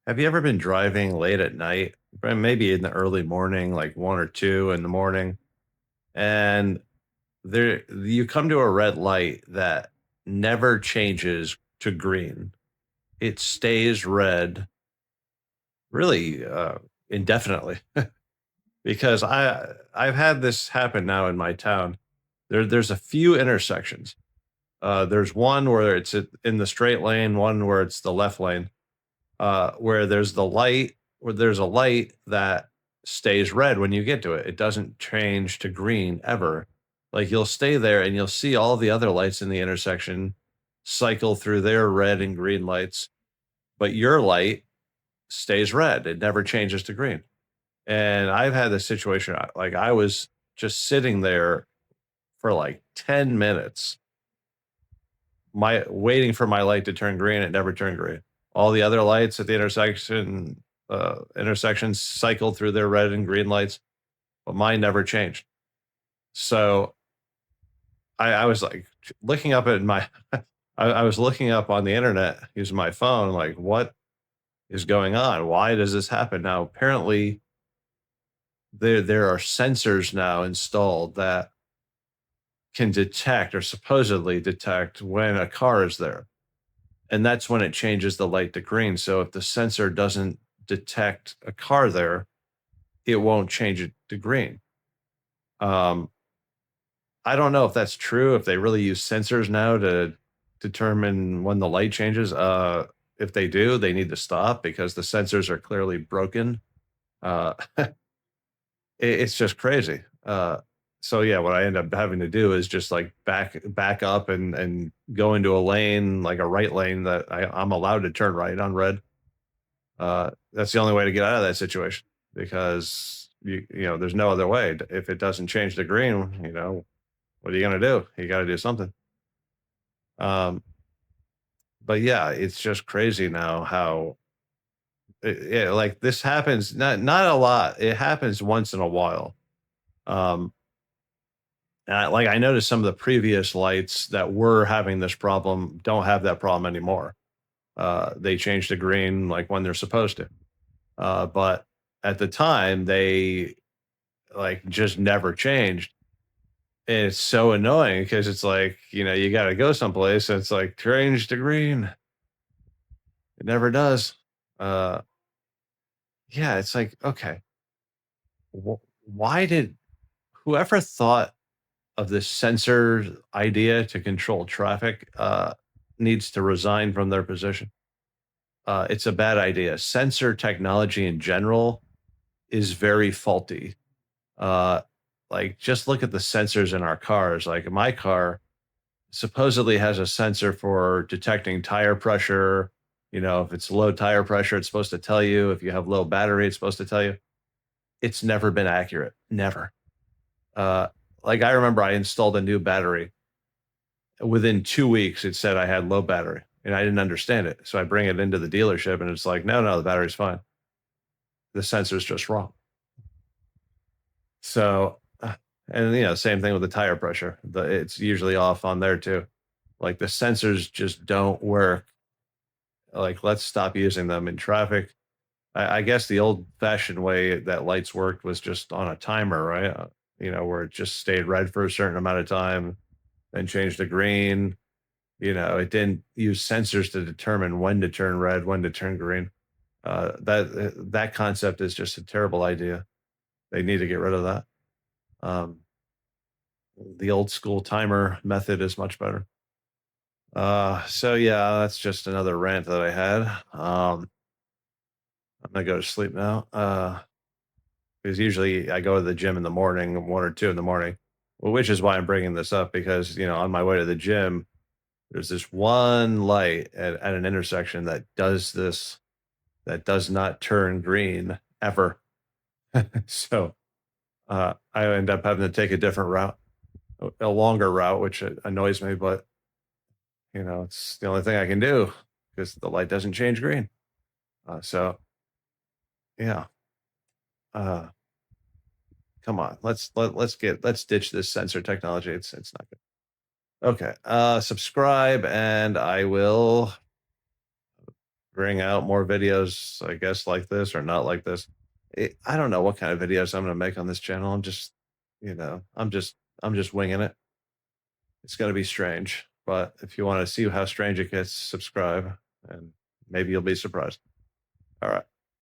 Have you ever been driving late at night, maybe in the early morning, like 1 or 2 in the morning, and there you come to a red light that never changes to green. It stays red really, indefinitely because I've had this happen now in my town. There's a few intersections. There's one where it's in the straight lane, one where it's the left lane, where there's a light that stays red when you get to it. It doesn't change to green ever. Like you'll stay there and you'll see all the other lights in the intersection cycle through their red and green lights, but your light stays red. It never changes to green. And I've had this situation like I was just sitting there for like 10 minutes my waiting for my light to turn green. It never turned green. All the other lights at the intersections cycled through their red and green lights, but mine never changed. So I was like looking up at my I was looking up on the internet using my phone, like what is going on? Why does this happen? Now apparently there are sensors now installed that can detect or supposedly detect when a car is there. And that's when it changes the light to green. So if the sensor doesn't detect a car there, it won't change it to green. Um, I don't know if that's true, if they really use sensors now to determine when the light changes. If they do, they need to stop because the sensors are clearly broken. It's just crazy. So yeah, what I end up having to do is just like back up and go into a lane, like a right lane that I'm allowed to turn right on red. That's the only way to get out of that situation because there's no other way. If it doesn't change the green, what are you gonna do? You got to do something. Um, but yeah, it's just crazy now how yeah, like this happens not a lot. It happens once in a while. Um, and I noticed some of the previous lights that were having this problem don't have that problem anymore. They change to green like when they're supposed to. But at the time, they like just never changed. And it's so annoying because it's like, you got to go someplace and it's like change to green. It never does. Uh, yeah, it's like, okay, why did whoever thought of this sensor idea to control traffic needs to resign from their position? It's a bad idea. Sensor technology in general is very faulty. Uh, like, just look at the sensors in our cars. Like, my car supposedly has a sensor for detecting tire pressure. If it's low tire pressure, it's supposed to tell you. If you have low battery, it's supposed to tell you. It's never been accurate. Never. Uh, like, I remember I installed a new battery. Within 2 weeks, it said I had low battery and I didn't understand it. So I bring it into the dealership and it's like, no, no, the battery's fine. The sensor's just wrong. So, and same thing with the tire pressure. It's usually off on there too. Like the sensors just don't work. Like, let's stop using them in traffic. I guess the old-fashioned way that lights worked was just on a timer, right? Where it just stayed red for a certain amount of time, then changed to green. It didn't use sensors to determine when to turn red, when to turn green. That concept is just a terrible idea. They need to get rid of that. Um, the old school timer method is much better. So yeah, that's just another rant that I had. I'm gonna go to sleep now. Because usually I go to the gym in the morning, 1 or 2 in the morning, which is why I'm bringing this up because on my way to the gym, there's this one light at an intersection that does this, that does not turn green ever. So I end up having to take a different route, a longer route, which annoys me, but it's the only thing I can do because the light doesn't change green. So yeah, uh, come on, let's ditch this sensor technology. It's not good. Okay, subscribe, and I will figuring out more videos, I guess, like this or not like this. I don't know what kind of videos I'm going to make on this channel. I'm just, I'm just winging it. It's going to be strange, but if you want to see how strange it gets, subscribe and maybe you'll be surprised. All right.